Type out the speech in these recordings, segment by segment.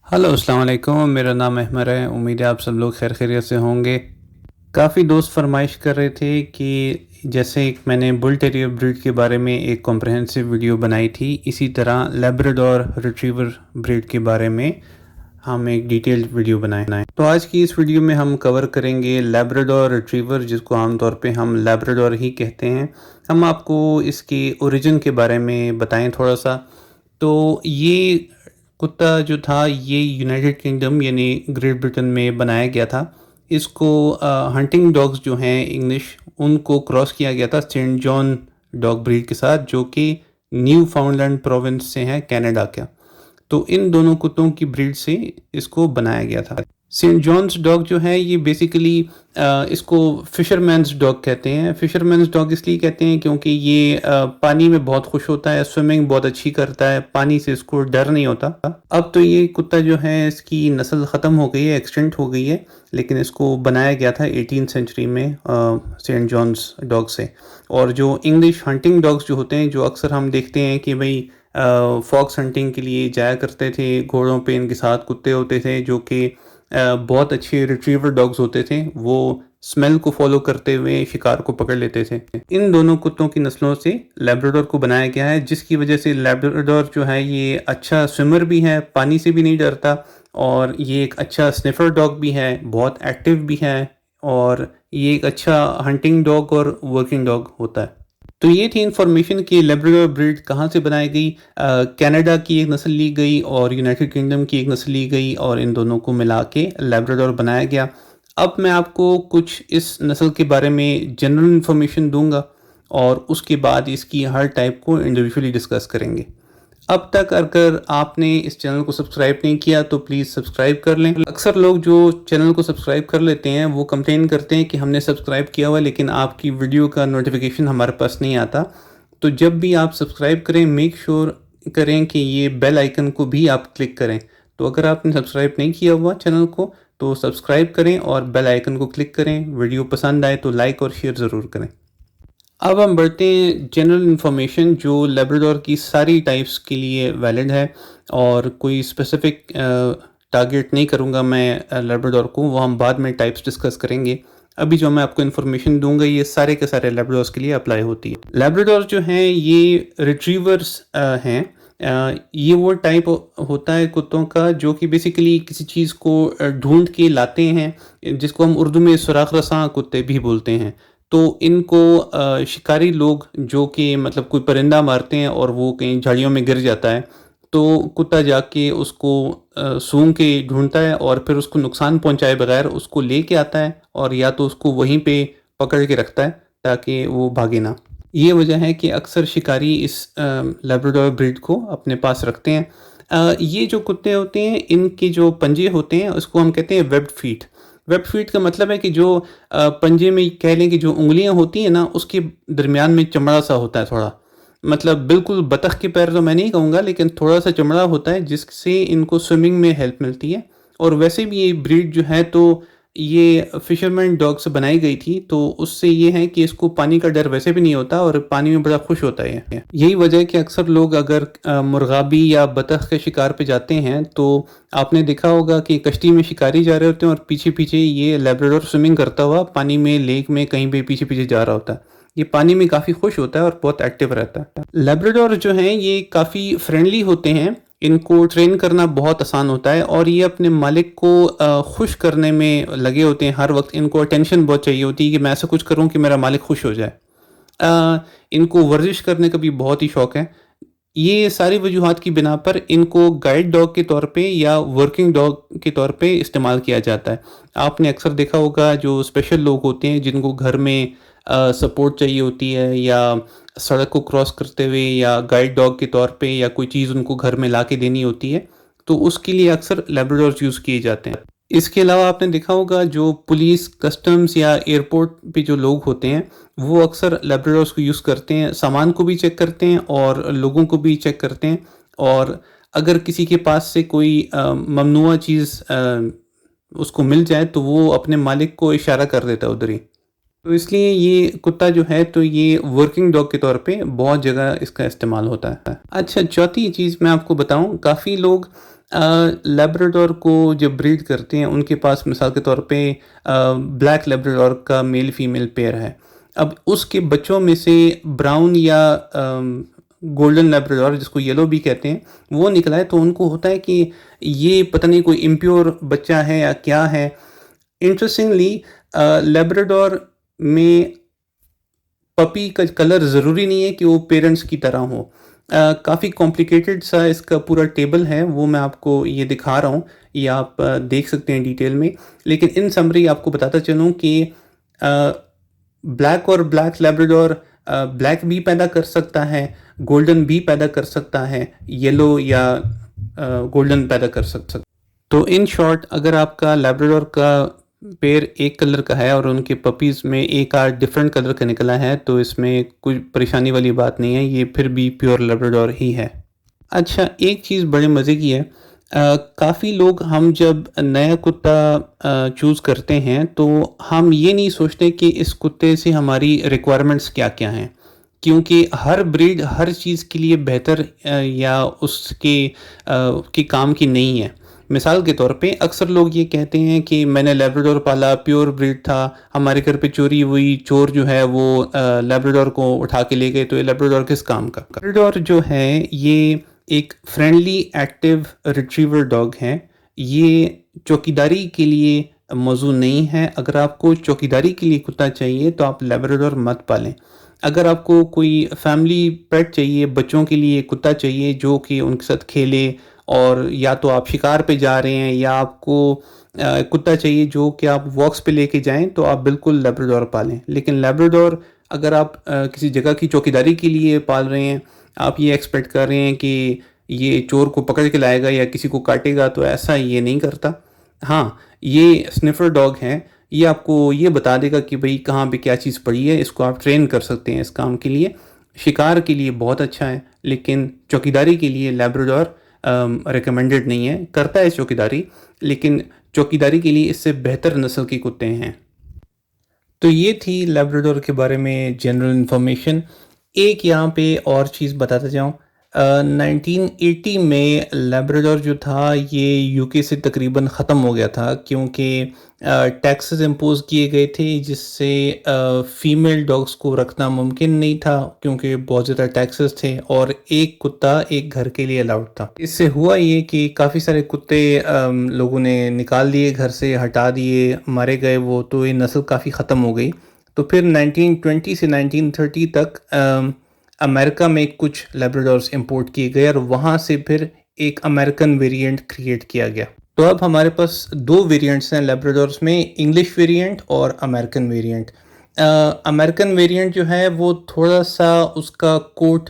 Hello अस्सलाम वालेकुम। मेरा नाम अहमद है। उम्मीद है आप सब लोग खैर खैरियत से होंगे। काफ़ी दोस्त फरमाइश कर रहे थे कि जैसे एक मैंने बुल टेरियर ब्रीड के बारे में एक कॉम्प्रहेंसिव वीडियो बनाई थी, इसी तरह लैब्राडोर रिट्रीवर ब्रीड के बारे में हम एक डिटेल्ड वीडियो बनाएं। तो आज की इस वीडियो में हम कवर करेंगे लैब्राडोर रिट्रीवर, जिसको आमतौर पे हम लैब्राडोर ही कहते हैं। हम आपको इसके ओरिजिन के बारे में बताएं थोड़ा सा। तो ये कुत्ता जो था ये यूनाइटेड किंगडम यानी ग्रेट ब्रिटेन में बनाया गया था। इसको हंटिंग डॉग्स जो हैं इंग्लिश, उनको क्रॉस किया गया था सेंट जॉन डॉग ब्रीड के साथ, जो कि न्यू फाउंडलैंड प्रोविंस से है, कनाडा का। तो इन दोनों कुत्तों की ब्रीड से इसको बनाया गया था। सेंट जॉन्स डॉग जो है ये बेसिकली इसको फिशरमैन्स डॉग कहते हैं। फिशरमैन्स डॉग इसलिए कहते हैं क्योंकि ये पानी में बहुत खुश होता है, स्विमिंग बहुत अच्छी करता है, पानी से इसको डर नहीं होता। अब तो ये कुत्ता जो है इसकी नस्ल ख़त्म हो गई है, एक्सटेंट हो गई है, लेकिन इसको बनाया गया था 18th सेंचुरी में सेंट जॉन्स डॉग से। और जो इंग्लिश हंटिंग डॉग्स जो होते हैं, जो अक्सर हम देखते हैं कि भाई फॉक्स हंटिंग के लिए जाया करते थे, घोड़ों पे इनके साथ कुत्ते होते थे जो कि बहुत अच्छे रिट्रीवर डॉग्स होते थे। वो स्मेल को फॉलो करते हुए शिकार को पकड़ लेते थे। इन दोनों कुत्तों की नस्लों से लैब्राडोर को बनाया गया है, जिसकी वजह से लैब्राडोर जो है ये अच्छा स्विमर भी है, पानी से भी नहीं डरता, और ये एक अच्छा स्निफर डॉग भी है, बहुत एक्टिव भी है, और ये एक अच्छा हंटिंग डॉग और वर्किंग डॉग होता है। तो ये थी इन्फॉर्मेशन कि लैब्राडोर ब्रीड कहाँ से बनाई गई। कनाडा की एक नस्ल ली गई और यूनाइटेड किंगडम की एक नस्ल ली गई, और इन दोनों को मिला के लैब्राडोर बनाया गया। अब मैं आपको कुछ इस नस्ल के बारे में जनरल इन्फॉर्मेशन दूंगा, और उसके बाद इसकी हर टाइप को इंडिविजुअली डिस्कस करेंगे। अब तक अगर आपने इस चैनल को सब्सक्राइब नहीं किया तो प्लीज़ सब्सक्राइब कर लें। अक्सर लोग जो चैनल को सब्सक्राइब कर लेते हैं वो कंप्लेन करते हैं कि हमने सब्सक्राइब किया हुआ लेकिन आपकी वीडियो का नोटिफिकेशन हमारे पास नहीं आता। तो जब भी आप सब्सक्राइब करें, मेक श्योर करें कि ये बेल आइकन को भी आप क्लिक करें। तो अगर आपने सब्सक्राइब नहीं किया हुआ चैनल को तो सब्सक्राइब करें और बेल आइकन को क्लिक करें। वीडियो पसंद आए तो लाइक और शेयर ज़रूर करें। अब हम बढ़ते हैं जनरल इन्फॉर्मेशन जो लैब्राडोर की सारी टाइप्स के लिए वैलिड है, और कोई स्पेसिफिक टारगेट नहीं करूँगा मैं लैब्राडोर को, वो हम बाद में टाइप्स डिस्कस करेंगे। अभी जो मैं आपको इन्फॉर्मेशन दूंगा ये सारे के सारे लैब्राडोर्स के लिए अप्लाई होती है। लैब्राडोर जो हैं ये रिट्रीवर्स हैं। ये वो टाइप होता है कुत्तों का जो कि बेसिकली किसी चीज़ को ढूंढ के लाते हैं, जिसको हम उर्दू में सुराख रसां कुत्ते भी बोलते हैं। तो इनको शिकारी लोग जो कि मतलब कोई परिंदा मारते हैं और वो कहीं झाड़ियों में गिर जाता है, तो कुत्ता जाके उसको सूंघ के ढूंढता है और फिर उसको नुकसान पहुंचाए बगैर उसको लेके आता है, और या तो उसको वहीं पे पकड़ के रखता है ताकि वो भागे ना। ये वजह है कि अक्सर शिकारी इस लैब्राडोर ब्रीड को अपने पास रखते हैं। ये जो कुत्ते होते हैं इनके जो पंजे होते हैं उसको हम कहते हैं वेब्ड फीट। वेब फीट का मतलब है कि जो पंजे में कह लें कि जो उंगलियां होती हैं ना उसके दरमियान में चमड़ा सा होता है थोड़ा, मतलब बिल्कुल बतख के पैर तो मैं नहीं कहूँगा लेकिन थोड़ा सा चमड़ा होता है जिससे इनको स्विमिंग में हेल्प मिलती है। और वैसे भी ये ब्रीड जो है तो ये फिशरमैन डॉग से बनाई गई थी, तो उससे ये है कि इसको पानी का डर वैसे भी नहीं होता और पानी में बड़ा खुश होता है। यही वजह है कि अक्सर लोग अगर मुर्गाबी या बतख के शिकार पे जाते हैं तो आपने देखा होगा कि कश्ती में शिकारी जा रहे होते हैं और पीछे पीछे ये लैब्राडोर स्विमिंग करता हुआ पानी में, लेक में कहीं भी पीछे पीछे जा रहा होता है। ये पानी में काफ़ी खुश होता है और बहुत एक्टिव रहता है। लैब्राडोर जो हैं ये काफ़ी फ्रेंडली होते हैं, इनको ट्रेन करना बहुत आसान होता है, और ये अपने मालिक को खुश करने में लगे होते हैं हर वक्त। इनको अटेंशन बहुत चाहिए होती है कि मैं ऐसा कुछ करूं कि मेरा मालिक खुश हो जाए। इनको वर्जिश करने का भी बहुत ही शौक है। ये सारी वजूहात की बिना पर इनको गाइड डॉग के तौर पे या वर्किंग डॉग के तौर पे इस्तेमाल किया जाता है। आपने अक्सर देखा होगा जो स्पेशल लोग होते हैं जिनको घर में सपोर्ट चाहिए होती है, या सड़क को क्रॉस करते हुए, या गाइड डॉग के तौर पे, या कोई चीज़ उनको घर में ला के देनी होती है, तो उसके लिए अक्सर लैब्राडोर्स यूज़ किए जाते हैं। इसके अलावा आपने देखा होगा जो पुलिस, कस्टम्स या एयरपोर्ट पे जो लोग होते हैं वो अक्सर लैब्राडोर्स को यूज़ करते हैं, सामान को भी चेक करते हैं और लोगों को भी चेक करते हैं। और अगर किसी के पास से कोई ममनुआ चीज़ उसको मिल जाए तो वो अपने मालिक को इशारा कर देता है उधर ही। तो इसलिए ये कुत्ता जो है तो ये वर्किंग डॉग के तौर पे बहुत जगह इसका इस्तेमाल होता है। अच्छा, चौथी चीज़ मैं आपको बताऊं, काफ़ी लोग लैब्राडोर को जब ब्रीड करते हैं उनके पास मिसाल के तौर पे ब्लैक लैब्राडोर का मेल फीमेल पेयर है। अब उसके बच्चों में से ब्राउन या गोल्डन लैब्राडोर जिसको येलो भी कहते हैं वो निकला है, तो उनको होता है कि ये पता नहीं कोई इम्प्योर बच्चा है या क्या है। इंटरेस्टिंगली लैब्राडोर में पपी का कलर ज़रूरी नहीं है कि वो पेरेंट्स की तरह हो। काफ़ी कॉम्प्लिकेटेड सा इसका पूरा टेबल है, वो मैं आपको ये दिखा रहा हूँ, ये आप देख सकते हैं डिटेल में। लेकिन इन समरी आपको बताता चलूँ कि ब्लैक और ब्लैक लैब्राडोर ब्लैक भी पैदा कर सकता है, गोल्डन भी पैदा कर सकता है, येलो या गोल्डन पैदा कर सकता। तो इन शॉर्ट अगर आपका लैब्राडोर का पेयर एक कलर का है और उनके पपीज़ में एक आध डिफरेंट कलर का निकला है, तो इसमें कोई परेशानी वाली बात नहीं है, ये फिर भी प्योर लैब्राडोर ही है। अच्छा, एक चीज़ बड़े मज़े की है, काफ़ी लोग हम जब नया कुत्ता चूज़ करते हैं तो हम ये नहीं सोचते कि इस कुत्ते से हमारी रिक्वायरमेंट्स क्या-क्या हैं। क्योंकि हर ब्रीड हर चीज़ के लिए बेहतर या उसके के काम की नहीं है। मिसाल के तौर पे अक्सर लोग ये कहते हैं कि मैंने लैब्राडोर पाला, प्योर ब्रीड था, हमारे घर पे चोरी हुई, चोर जो है वो लैब्राडोर को उठा के ले गए, तो ये लैब्राडोर किस काम का? लैब्राडोर जो है ये एक फ्रेंडली एक्टिव रिट्रीवर डॉग है। ये चौकीदारी के लिए मौजूद नहीं है। अगर आपको चौकीदारी के लिए कुत्ता चाहिए तो आप लैब्राडोर मत पालें। अगर आपको कोई फैमिली पेट चाहिए, बच्चों के लिए कुत्ता चाहिए जो कि उनके साथ खेले, और या तो आप शिकार पे जा रहे हैं या आपको कुत्ता चाहिए जो कि आप वॉक्स पे लेके जाएं, तो आप बिल्कुल लैब्राडोर पालें। लेकिन लैब्राडोर अगर आप किसी जगह की चौकीदारी के लिए पाल रहे हैं, आप ये एक्सपेक्ट कर रहे हैं कि ये चोर को पकड़ के लाएगा या किसी को काटेगा, तो ऐसा ये नहीं करता। हाँ, ये स्निफर डॉग है, ये आपको ये बता देगा कि भाई कहाँ पे क्या चीज़ पड़ी है, इसको आप ट्रेन कर सकते हैं इस काम के लिए। शिकार के लिए बहुत अच्छा है, लेकिन चौकीदारी के लिए लैब्राडोर रिकमेंडेड नहीं है। करता है चौकीदारी, लेकिन चौकीदारी के लिए इससे बेहतर नस्ल के कुत्ते हैं। तो ये थी लैब्राडोर के बारे में जनरल इन्फॉर्मेशन। एक यहाँ पे और चीज़ बताता जाऊँ, 1980 में लैब्राडोर जो था ये यूके से तकरीबन ख़त्म हो गया था, क्योंकि टैक्सेस इम्पोज़ किए गए थे जिससे फ़ीमेल डॉग्स को रखना मुमकिन नहीं था, क्योंकि बहुत ज़्यादा टैक्सेस थे और एक कुत्ता एक घर के लिए अलाउड था। इससे हुआ ये कि काफ़ी सारे कुत्ते लोगों ने निकाल दिए, घर से हटा दिए, मारे गए वो, तो ये नस्ल काफ़ी ख़त्म हो गई। तो फिर 1920 से 1930 तक अमेरिका में कुछ लैब्राडोर्स इंपोर्ट किए गए और वहाँ से फिर एक अमेरिकन वेरिएंट क्रिएट किया गया। तो अब हमारे पास दो वेरिएंट्स हैं लैब्राडोर्स में, इंग्लिश वेरिएंट और अमेरिकन वेरिएंट। अमेरिकन वेरिएंट जो है वो थोड़ा सा उसका कोट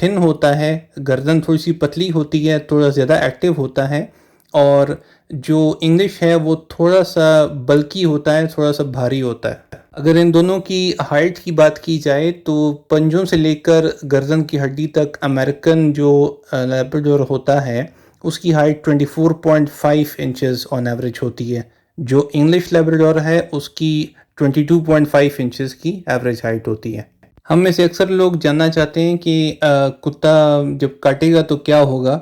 थिन होता है, गर्दन थोड़ी सी पतली होती है, थोड़ा ज़्यादा एक्टिव होता है, और जो इंग्लिश है वो थोड़ा सा बल्की होता है, थोड़ा सा भारी होता है। अगर इन दोनों की हाइट की बात की जाए तो पंजों से लेकर गर्दन की हड्डी तक अमेरिकन जो लैब्राडोर होता है उसकी हाइट 24.5 इंचेस ऑन एवरेज होती है। जो इंग्लिश लैब्राडोर है उसकी 22.5 इंचेस की एवरेज हाइट होती है। हम में से अक्सर लोग जानना चाहते हैं कि कुत्ता जब काटेगा तो क्या होगा।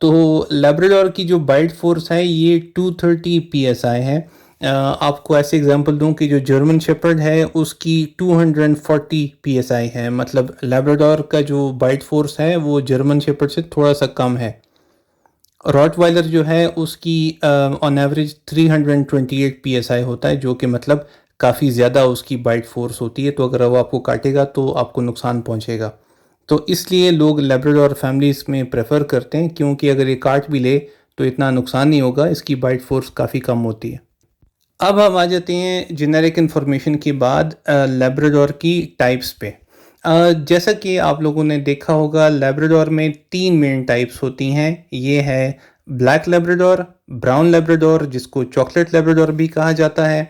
तो लैब्राडोर की जो बाइट फोर्स है ये 230 psi है। आपको ऐसे एग्जांपल दूं कि जो जर्मन शेपर्ड है उसकी 240 psi है, मतलब लैब्राडोर का जो बाइट फोर्स है वो जर्मन शेपर्ड से थोड़ा सा कम है। रॉटवाइलर जो है उसकी ऑन एवरेज 328 psi होता है, जो कि मतलब काफ़ी ज़्यादा उसकी बाइट फोर्स होती है, तो अगर वो आपको काटेगा तो आपको नुकसान पहुंचेगा। तो इसलिए लोग लैब्राडोर फैमिलीज़ में प्रेफर करते हैं, क्योंकि अगर ये काट भी ले तो इतना नुकसान नहीं होगा, इसकी बाइट फोर्स काफ़ी कम होती है। अब हम आ जाते हैं जेनेरिक इन्फॉर्मेशन के बाद लैब्राडोर की टाइप्स पे। जैसा कि आप लोगों ने देखा होगा लैब्राडोर में 3 मेन टाइप्स होती हैं। ये है ब्लैक लैब्राडोर, ब्राउन लैब्राडोर जिसको चॉकलेट लैब्राडोर भी कहा जाता है,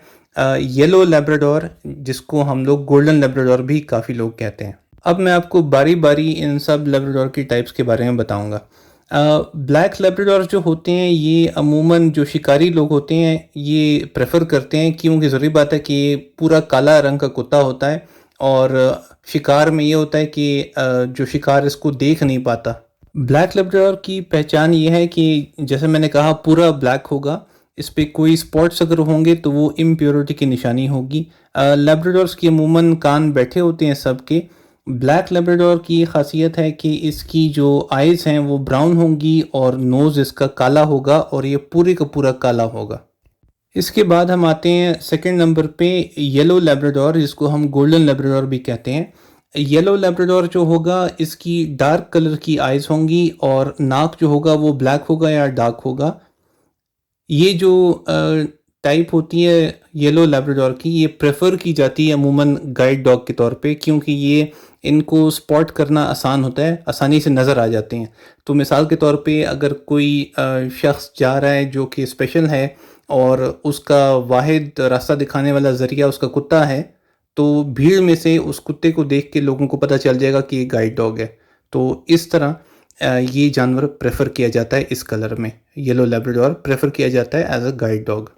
येलो लैब्राडोर जिसको हम लोग गोल्डन लैब्राडोर भी काफ़ी लोग कहते हैं। अब मैं आपको बारी बारी इन सब लैब्राडोर की टाइप्स के बारे में बताऊंगा। ब्लैक लैब्राडोर जो होते हैं ये अमूमन जो शिकारी लोग होते हैं ये प्रेफर करते हैं, क्योंकि ज़रूरी बात है कि ये पूरा काला रंग का कुत्ता होता है और शिकार में ये होता है कि जो शिकार इसको देख नहीं पाता, ब्लैक लेब्राडोर की पहचान ये है कि जैसे मैंने कहा पूरा ब्लैक होगा, इस पे कोई स्पॉट्स अगर होंगे तो वो इम्प्योरिटी की निशानी होगी। लेब्राडोर्स की अमूमन कान बैठे होते हैं सबके। ब्लैक लेब्राडोर की ख़ासियत है कि इसकी जो आइज़ हैं वो ब्राउन होंगी और नोज़ इसका काला होगा और ये पूरे का पूरा काला होगा। इसके बाद हम आते हैं सेकंड नंबर पे येलो लेब्राडोर, जिसको हम गोल्डन लेब्राडोर भी कहते हैं। येलो लेब्राडोर जो होगा इसकी डार्क कलर की आइज़ होंगी और नाक जो होगा वो ब्लैक होगा या डार्क होगा। ये जो टाइप होती है येलो लेब्राडोर की, ये प्रेफर की जाती है अमूमन गाइड डॉग के तौर पे, क्योंकि ये इनको स्पॉट करना आसान होता है, आसानी से नज़र आ जाते हैं। तो मिसाल के तौर पे अगर कोई शख्स जा रहा है जो कि स्पेशल है और उसका वाहिद रास्ता दिखाने वाला ज़रिया उसका कुत्ता है, तो भीड़ में से उस कुत्ते को देख के लोगों को पता चल जाएगा कि ये गाइड डॉग है। तो इस तरह ये जानवर प्रेफर किया जाता है इस कलर में। येलो लेब्राडोर प्रेफर किया जाता है एज अ गाइड डॉग।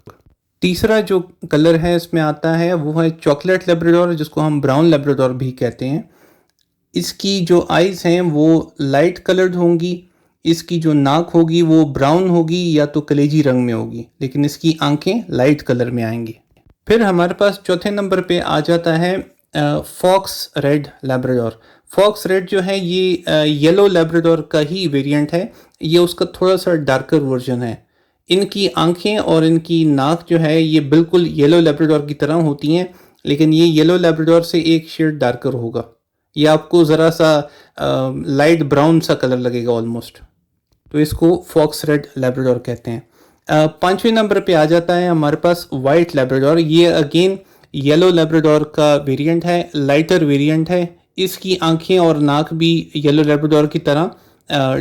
तीसरा जो कलर है इसमें आता है वो है चॉकलेट लेब्राडोर, जिसको हम ब्राउन लेब्राडोर भी कहते हैं। इसकी जो आइज़ हैं वो लाइट कलर्ड होंगी। इसकी जो नाक होगी वो ब्राउन होगी या तो कलेजी रंग में होगी, लेकिन इसकी आंखें लाइट कलर में आएंगी। फिर हमारे पास चौथे नंबर पे आ जाता है fox red labrador. Fox red जो है ये येलो लेब्राडोर का ही वेरिएंट है। ये उसका थोड़ा सा डार्कर वर्जन है। इनकी आंखें और इनकी नाक जो है ये बिल्कुल येलो लेब्राडोर की तरह होती हैं, लेकिन ये येलो लेब्राडोर से एक शेड डार्कर होगा। ये आपको ज़रा सा लाइट ब्राउन सा कलर लगेगा ऑलमोस्ट। तो इसको फॉक्स रेड लेब्राडोर कहते हैं। पाँचवें नंबर पे आ जाता है हमारे पास वाइट लेब्राडोर। ये अगेन येलो लेब्राडोर का वेरिएंट है, लाइटर वेरिएंट है। इसकी आंखें और नाक भी येलो लेब्राडोर की तरह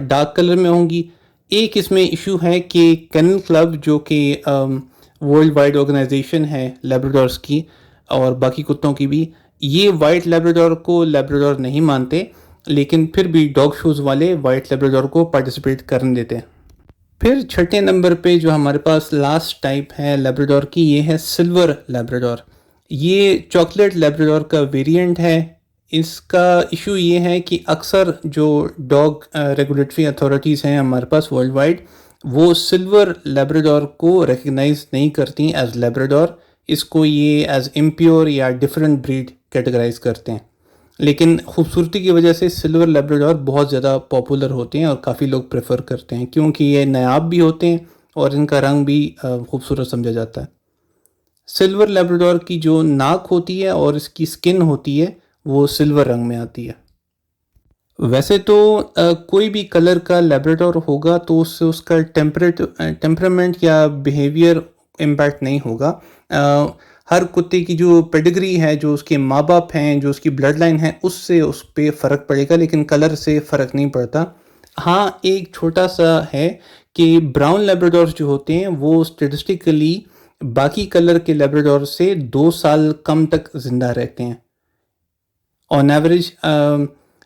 डार्क कलर में होंगी। एक इसमें इशू है कि केनल क्लब जो कि वर्ल्ड वाइड ऑर्गेनाइजेशन है लेब्राडोर्स की और बाकी कुत्तों की भी, ये वाइट लेब्राडोर को लेब्राडोर नहीं मानते, लेकिन फिर भी डॉग शोज़ वाले वाइट लेब्राडोर को पार्टिसिपेट करने देते हैं। फिर छठे नंबर पे जो हमारे पास लास्ट टाइप है लेब्राडोर की, ये है सिल्वर लेब्राडोर। ये चॉकलेट लेब्राडोर का वेरिएंट है। इसका इशू ये है कि अक्सर जो डॉग रेगुलेटरी अथॉरिटीज़ हैं हमारे पास वर्ल्ड वाइड, वो सिल्वर लेब्राडोर को रिकग्नाइज नहीं करती एज लेब्राडोर। इसको ये एज इम्प्योर या डिफरेंट ब्रीड कैटेगराइज करते हैं। लेकिन खूबसूरती की वजह से सिल्वर लेब्राडोर बहुत ज़्यादा पॉपुलर होते हैं और काफ़ी लोग प्रेफर करते हैं, क्योंकि ये नायाब भी होते हैं और इनका रंग भी खूबसूरत समझा जाता है। सिल्वर लेब्राडोर की जो नाक होती है और इसकी स्किन होती है वो सिल्वर रंग में आती है। वैसे तो कोई भी कलर का लेब्राडोर होगा तो उससे उसका टेम्परामेंट या बिहेवियर इम्पैक्ट नहीं होगा। हर कुत्ते की जो पेडिग्री है, जो उसके माँ बाप हैं, जो उसकी ब्लड लाइन है, उससे उस पर फ़र्क पड़ेगा, लेकिन कलर से फ़र्क नहीं पड़ता। हाँ, एक छोटा सा है कि ब्राउन लेब्राडोर्स जो होते हैं वो स्टेटिस्टिकली बाकी कलर के लेब्राडोर से 2 साल कम तक ज़िंदा रहते हैं। ऑन एवरेज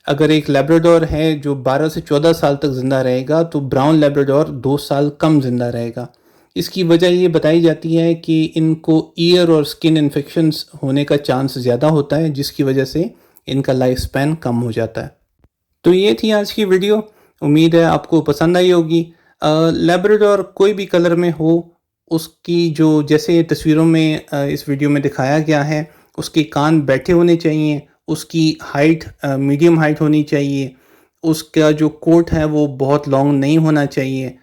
अगर एक लेब्राडोर है जो 12 से 14 साल तक ज़िंदा रहेगा, तो ब्राउन लेब्राडोर 2 साल कम ज़िंदा रहेगा। इसकी वजह ये बताई जाती है कि इनको ईयर और स्किन इन्फेक्शंस होने का चांस ज़्यादा होता है, जिसकी वजह से इनका लाइफ स्पैन कम हो जाता है। तो ये थी आज की वीडियो। उम्मीद है आपको पसंद आई होगी। लेब्राडोर कोई भी कलर में हो, उसकी जो जैसे तस्वीरों में इस वीडियो में दिखाया गया है, उसके कान बैठे होने चाहिए, उसकी हाइट मीडियम हाइट होनी चाहिए, उसका जो कोट है वो बहुत लॉन्ग नहीं होना चाहिए।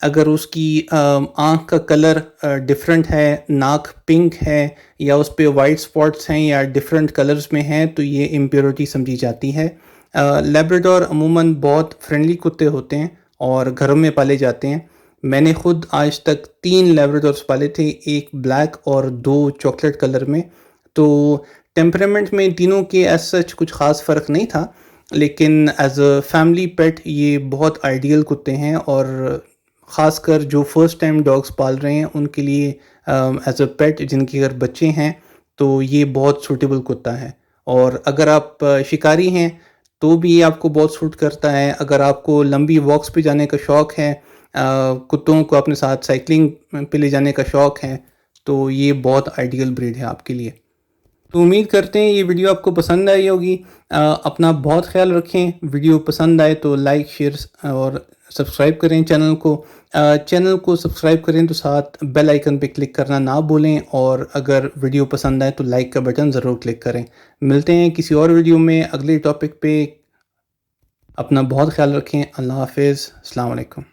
अगर उसकी आँख का कलर डिफरेंट है, नाक पिंक है या उस पे वाइट स्पॉट्स हैं या डिफरेंट कलर्स में हैं, तो ये इम्प्योरिटी समझी जाती है। लेब्राडोर अमूमन बहुत फ्रेंडली कुत्ते होते हैं और घरों में पाले जाते हैं। मैंने ख़ुद आज तक 3 लेब्राडोर्स पाले थे, एक ब्लैक और 2 चॉकलेट कलर में। तो टेम्परामेंट में तीनों के एज सच कुछ ख़ास फ़र्क नहीं था, लेकिन एज अ फैमिली पेट ये बहुत आइडियल कुत्ते हैं और ख़ासकर जो फर्स्ट टाइम डॉग्स पाल रहे हैं उनके लिए एज अ पेट, जिनके अगर बच्चे हैं, तो ये बहुत सूटेबल कुत्ता है। और अगर आप शिकारी हैं तो भी ये आपको बहुत सूट करता है। अगर आपको लंबी वॉक्स पे जाने का शौक़ है, कुत्तों को अपने साथ साइकिलिंग पे ले जाने का शौक़ है, तो ये बहुत आइडियल ब्रीड है आपके लिए। तो उम्मीद करते हैं ये वीडियो आपको पसंद आई होगी। अपना बहुत ख़्याल रखें। वीडियो पसंद आए तो लाइक, शेयर और सब्सक्राइब करें चैनल को। चैनल को सब्सक्राइब करें तो साथ बेल आइकन पे क्लिक करना ना भूलें, और अगर वीडियो पसंद आए तो लाइक का बटन ज़रूर क्लिक करें। मिलते हैं किसी और वीडियो में अगले टॉपिक पे। अपना बहुत ख़्याल रखें। अल्लाह हाफ़िज़। अस्सलाम वालेकुम।